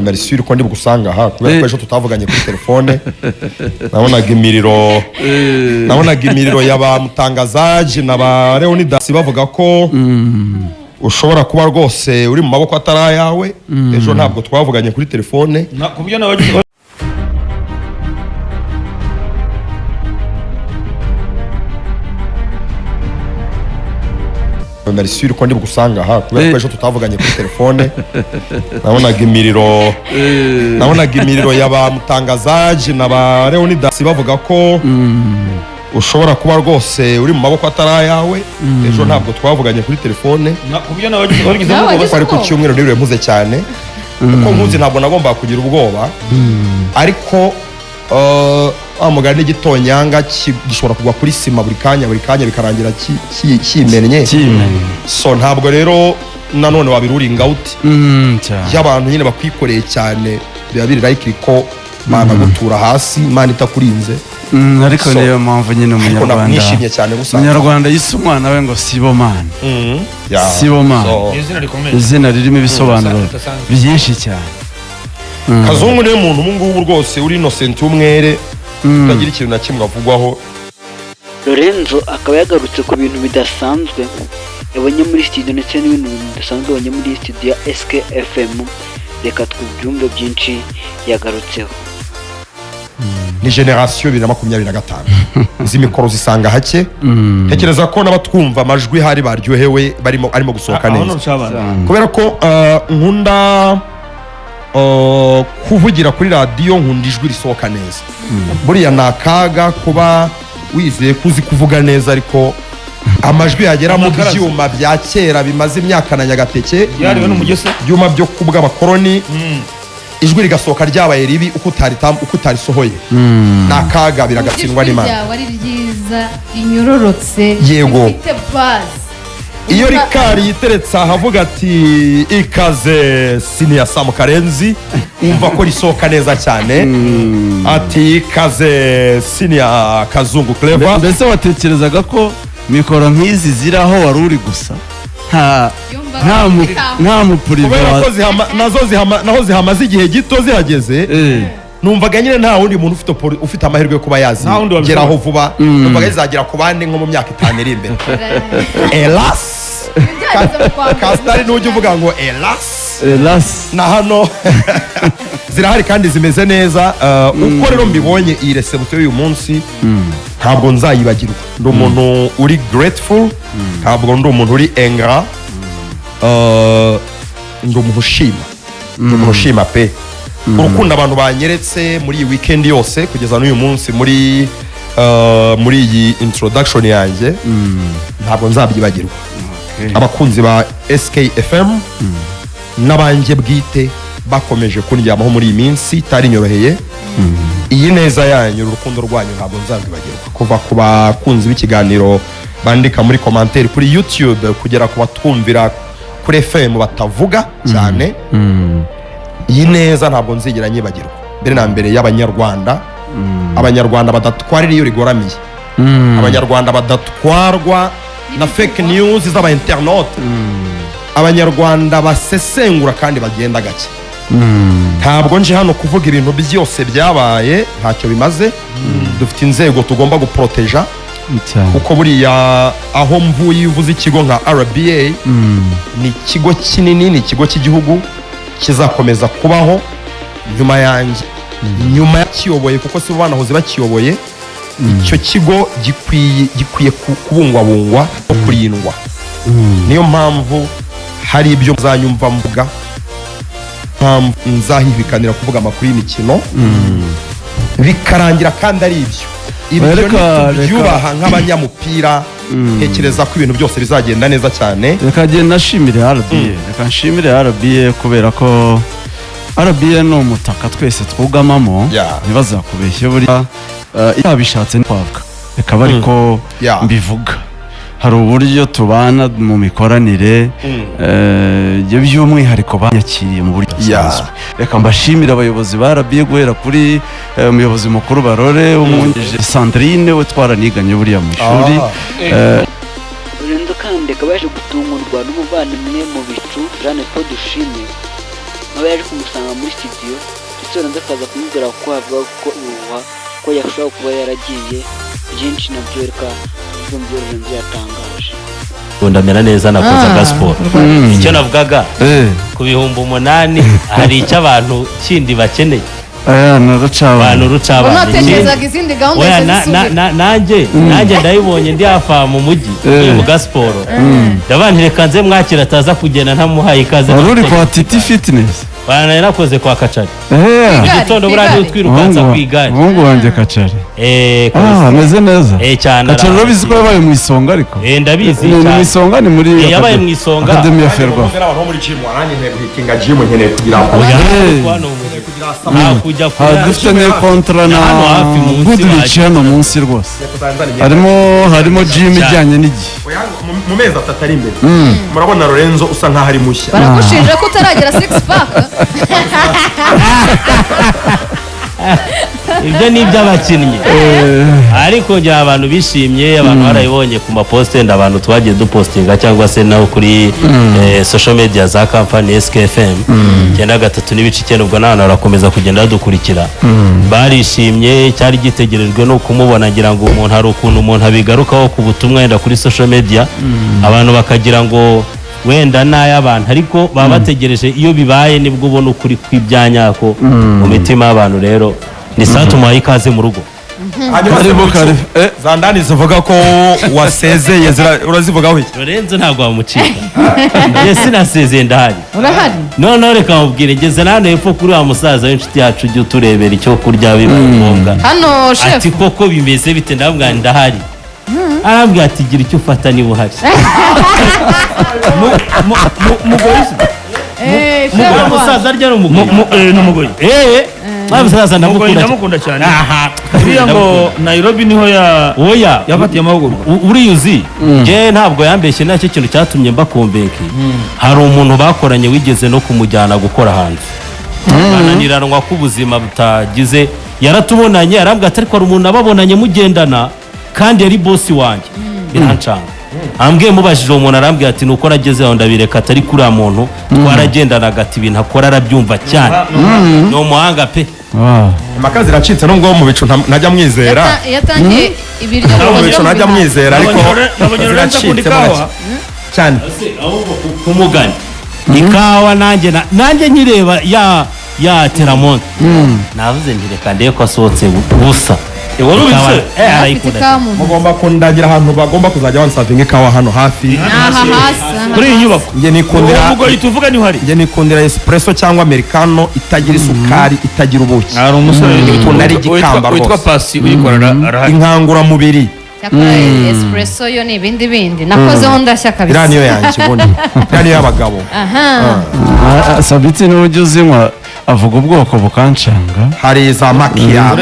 Merci uko ndi bugusanga aha kubera ko ejo tutavuganye kuri telefone nabonaga imiriro y'abamutangazaje n'aba Leonidas bavuga ko ushobora kuba rwose uri mu maboko atari yawe ejo ntabwo twavuganye kuri telefone kubyo nabagize Merci uko ndi bugusanga aha kubera ko ejo tutavuganye kuri telefone nabonaga imiriro y'abamutangazaje n'aba Leonidas bavuga ko ushobora kuba rwose uri mu maboko atari yawe ejo ntabwo twavuganye kuri telefone kubyo nabagize ari ku cyumweru rero mpuze cyane kuko nkuzi ntabwo nagomba kugira ubwoba ariko amugana n'igitonyanga gishobora kugwa kuri sima buri kanya bikarangira kimennye so ntabwo rero nanone wabiruringa uti y'abantu nyine bakwikoreye cyane biba biri like ko mana gutura hasi imana itakurinze ariko niyo mpamvu nyine umunyarwanda yise umwana we ngo Sibomana Sibomana izina ririmo ibisobanuro byinshi cyane. Kazungu niwe muntu ngubu rwose uri innocent umwere utagira ikintu na kimwe avugwaho. Lorenzo akaba yagarutse ku bintu bidasanzwe yabonye muri studio ndetse n'ibintu bidasanzwe yabonye muri studio ya SKFM. Reka twumve byinshi yagarutseho. Ni generation 2025 izi mikoro zisanga hake tekereza ko n'abatwumva amajwi hari baryohewe arimo gusohoka neza kubera ko nkunda kuvugira kuri radio nkunda ijwi risohoka neza buriya nakaga kuba wizeye kuzi kuvuga neza ariko amajwi yagera mu byuma bya kera bimaze imyaka na Nyagateke byuma byo kubwa abakoroni ijwi rigasohoka ryabaye ribi uko utarisohoye nakaga biragatsindwa n'Imana ijwi wari ryiza inyororotse yego ifite base iyo rikari yiteretse ahavuga ati ikaze Senior Sam Karenzi umva ko risohoka neza cyane ati ikaze Senior Kazungu Clever. Mbese watekerezaga ko mikoro nk'izi ziraho wari uri gusa nta mupurive naho zihamaze igihe gito zihageze numvaga nyine nta wundi muntu ufite amahirwe yo kuba yazigeraho vuba numvaga zizagera ku bandi nko mu myaka 5 iri imbere. Elas Kastari n'ujya uvuga ngo Elas na hano zirahari kandi zimeze neza uko rero mbibonye iyi reception y'uyu munsi ntabwo nzayibagirwa ndi umuntu uri grateful ntabwo ndi umuntu uri engra ndi umuntu ushima pe urukundo abantu banyeretse muri iyi weekend yose kugeza n'uyu munsi muri iyi introduction yanjye ntabwo nzabyibagirwa. Abakunzi ba SKFM n'abanje bwite bakomeje kundyamaho muri iyi minsi itari nyoroheye iyi neza yanyu urukundo rwanyu ntabwo nzabibagirwa kuva ku bakunzi b'ikiganiro bandika muri commentaire kuri YouTube kugera ku batwumvira kuri FM batavuga cyane iyi neza ntabwo nzigera nyibagirwa mbere na mbere y'abanyarwanda abanyarwanda badatwarira iyo rigoramiye abanyarwanda badatwarwa na fake news z'aba internaute abanyarwanda basesengura kandi bagenda gake ntabwo nje hano kuvuga ibintu byose byabaye ntacyo bimaze dufite inzego tugomba guproteja kuko buriya aho mvuye uvuze ikigo nka RBA ni ikigo kinini ni ikigo cy'igihugu kizakomeza kubaho nyuma yanjye nyuma yakiyoboye kuko si banahoze bakiyoboye icyo kigo gikwiye kubungwabungwa no kurindwa niyo mpamvu hari ibyo muzanyumva mvuga nzahibikanira kuvuga amakuru y'imikino bikarangira kandi ari ibyo byubaha nk'abanyamupira tekereza ko ibintu byose bizagenda neza cyane. Reka nshimire RBA kubera ko RBA ni umutaka twese twugamamo ntibazakubeshye buriya yabishatse ntitwavuga reka bari ko mbivuga hari uburyo tubana mu mikoranire by'umwihariko banyakiriye mu buryo busanzwe. Reka mbashimire abayobozi ba RBA guhera kuri umuyobozi mukuru Barore umwungirije Sandrine we twaraniganye buriya mu ishuri Lorenzo kandi akaba yaje gutungurwa n'umuvandimwe mu bicu Jeanne Paul Dushime nawe yaje kumusanga muri studio ndetse Lorenzo akaza kumubwira ko avuga ko ubuha ko yashobora kuba yaragiye byinshi nabyo reka byumve Lorenzo yatangaje. ndamera neza nakoze gasiporo icyo navugaga ku bihumbi 8 hari icyo abantu kindi bakeneye abantu rucabana unatekerezaga izindi gahunda nanjye ndayibonye ndi hafa mu mujyi mu gasiporo ndabantire kanze mwakira ataza kugenda ntamuhaye ikaze uri kwa Titi Fitness bana narakoze kwa Kacari igitondo burandi utwirukanza ku igare umuhungu wanjye Kacari ameze neza cyane Kacari urabizi ko yabaye mu isonga ariko ndabizi cyane mu isonga ni muri yabaye mu isonga Academy ya Ferwa abantu muri gym warangiye ntego hitinga gym nkeneye kugira ngo kujya dufite ne kontra na Goodrich hano munsi rwose harimo gym ijyanye n'igihe mu mezi 3 ari imbere murabona Lorenzo usa nkaho ari mushya baragushinja ko utaragera 6 pack ibyo ni iby'abakinnyi ariko ngira abantu bishimye abantu barayibonye ku maposte abantu twagiye dupostinga cyangwa se naho kuri social media za company SKFM 93.9 ubwo n'abantu barakomeza kugenda badukurikira barishimye cyari gitegerejwe no kumubona ngira ngo umuntu hari ukuntu umuntu abigarukaho ku butumwa yenda kuri social media abantu bakagira ngo wenda n'ay'abantu ariko baba bategereje iyo bibaye nibwo ubona ukuri kw'ibyanyako mu mitima y'abantu rero ni saa tumuhaye ikaze mu rugo za ndani zivuga ko wasezeye urazivugaho iki Lorenzo ntabwo wamucika njye sinasezeye ndahari urahari noneho reka mubwire ngeze hano hepfo kuri wa musaza w'inshuti yacu ujye uturebera icyo kurya biba ngombwa hano chef ati koko bimeze bite ndavuga ndahari arambwira ati gira icyo ufata niba uhari musaza arya n'umugoyi musaza ndamukunda cyane buriya ngo Nairobi niho yafatiye amahugurwa uriya uzi njye ntabwo yambeshye nacyo kintu cyatumye mbakombenke hari umuntu bakoranye wigeze no kumujyana gukora hanze bananiranwa ko ubuzima butagize yaratubonanye arambwira ati ariko hari umuntu ababonanye mugendana kandi yari bosi wanjye birancanga ambwiye mubajije uwo muntu arambwira ati nuko nagezeho ndabireka atari kuri uriya muntu twaragendanaga ati ibintu akora arabyumva cyane ni umuhanga pe amakazi iracitse nubwo mu bicu ntajya mwizera yatangiye ibiryo mu bicu ntajya mwizera ariko ziracitse cyane ku mugani ikawa nanjye nkireba ya teramonte navuze ntireka ndebe ko asohotse busa mugomba kundagira ahantu bagomba kuzajya bansavinga ikawa hano hafi kuri iyi nyubako njye nikundira espresso cyangwa americano itagira isukari itagira ubuki hari umusore witwa Pasi uyikorera arahari inkanguramubiri espresso yo ni ibindi nakozeho ndashya kabisa iriya niyo yanjye ubundi iriya niyo y'abagabo Sabiti n'uburyo uzinywa avuga ubwoko bukancanga hari za makiya